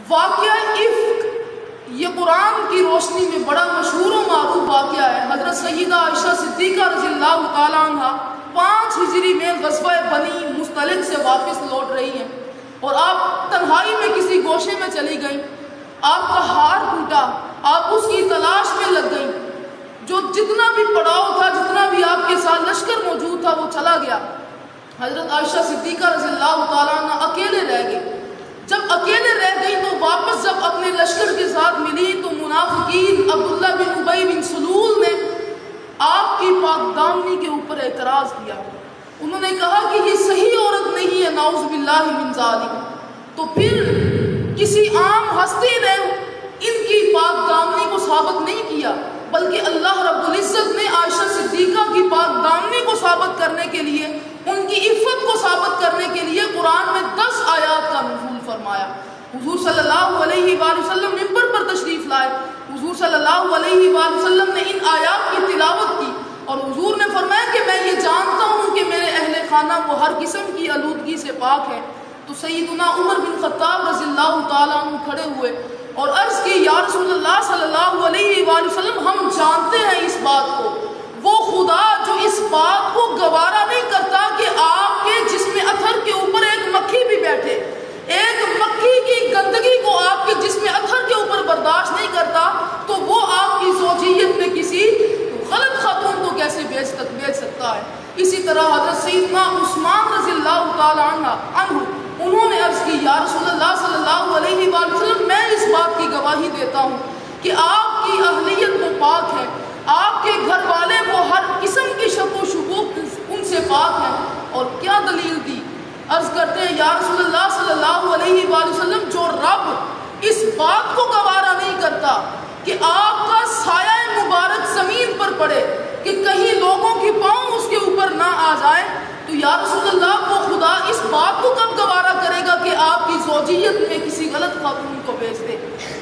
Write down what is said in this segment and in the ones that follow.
واقعہ افک یہ قرآن کی روشنی میں بڑا مشہور و معروف واقعہ ہے۔ حضرت سیدہ عائشہ صدیقہ رضی اللہ تعالیٰ عنہ 5 ہجری میں غزوہ بنی مستلق سے واپس لوٹ رہی ہیں اور آپ تنہائی میں کسی گوشے میں چلی گئیں۔ آپ کا ہار ٹوٹا، آپ اس کی تلاش میں لگ گئیں۔ جو جتنا بھی پڑاؤ تھا، جتنا بھی آپ کے ساتھ لشکر موجود تھا، وہ چلا گیا۔ حضرت عائشہ صدیقہ رضی اللہ تعالیٰ عنہ اکیلے رہ گئی۔ جب اکیلے رہ گئی تو واپس جب اپنے لشکر کے ساتھ ملی تو منافقین عبداللہ بن ابی بن سلول نے آپ کی پاک دامنی کے اوپر اعتراض کیا۔ انہوں نے کہا کہ یہ صحیح عورت نہیں ہے، نعوذ باللہ من ذالک۔ تو پھر کسی عام ہستی نے ان کی پاک دامنی کو ثابت نہیں کیا، بلکہ اللہ رب العزت نے عائشہ صدیقہ کی پاک دامنی کو ثابت کرنے کے لیے، ان کی عفت کو ثابت کرنے کے لیے قرآن میں 10 آیات کا نزول فرمایا۔ حضور صلی اللہ علیہ وآلہ وسلم منبر پر تشریف لائے۔ حضور صلی اللہ علیہ وآلہ وسلم نے ان آیات کی تلاوت کی اور حضور نے فرمایا کہ میں یہ جانتا ہوں کہ میرے اہل خانہ وہ ہر قسم کی آلودگی سے پاک ہے۔ تو سیدنا عمر بن خطاب رضی اللہ تعالیٰ عنہ کھڑے ہوئے اور عرض کی، یا رسول اللہ صلی اللہ علیہ وآلہ وسلم، ہم جانتے ہیں اس بات کو، وہ خدا جو اس بات کو گوارا نہیں کرتا کہ آپ کے جسم اطہر کے اوپر ایک مکھی بھی بیٹھے، ایک مکھی کی گندگی کو آپ کے جسم اطہر کے اوپر برداشت نہیں کرتا، تو وہ آپ کی زوجیت میں کسی غلط خاتون کو کیسے بیچ سکتا ہے۔ اسی طرح حضرت سیدنا عثمان رضی اللہ تعالیٰ عنہ انہوں نے عرض کی، یا رسول اللہ صلی اللہ علیہ وآلہ وسلم، میں اس بات کی گواہی دیتا ہوں کہ آپ کی اہلیت وہ پاک ہے، آپ کے گھر والے وہ ہر قسم کی شک و شبہات ان سے پاک ہیں۔ اور کیا دلیل دی؟ عرض کرتے ہیں، یا رسول اللہ صلی اللہ علیہ وآلہ وسلم، جو رب اس بات کو گوارا نہیں کرتا کہ آپ کا سایہ مبارک زمین پر پڑے، کہ کہیں لوگوں کی پاؤں اس کے اوپر نہ آ جائے، تو یا رسول اللہ وہ خدا اس بات کو کب گوارا کرے گا کہ آپ کی زوجیت میں کسی غلط خاتون کو بیچ دے۔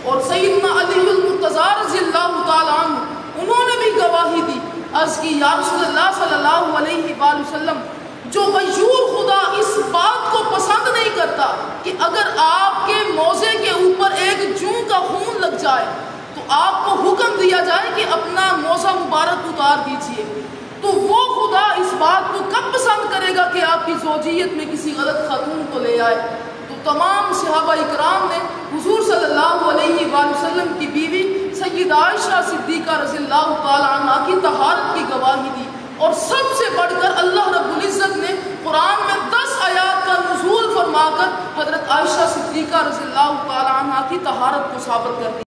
اور سیدنا علی المرتضیٰ رضی اللہ تعالیٰ عنہ انہوں نے بھی گواہی دی، عرض کی، یا رسول اللہ صلی اللہ علیہ وآلہ وسلم، جو غیور خدا اس بات کو پسند نہیں کرتا کہ اگر آپ کے موزے کے اوپر ایک جوں کا خون لگ جائے تو آپ کو حکم دیا جائے کہ اپنا موزہ مبارک اتار دیجئے، تو وہ خدا اس بات کو کب پسند کرے گا کہ آپ کی زوجیت میں کسی غلط خاتون کو لے آئے۔ تو تمام صحابہ اکرام نے حضور صلی اللہ علیہ وآلہ وسلم کی بیوی سیدہ عائشہ صدیقہ رضی اللہ تعالیٰ عنہ کی طہارت کی گواہی دی، اور سب سے بڑھ کر اللہ رب العزت نے قرآن میں 10 آیات کا نزول فرما کر حضرت عائشہ صدیقہ رضی اللہ تعالیٰ عنہ کی طہارت کو ثابت کر دی۔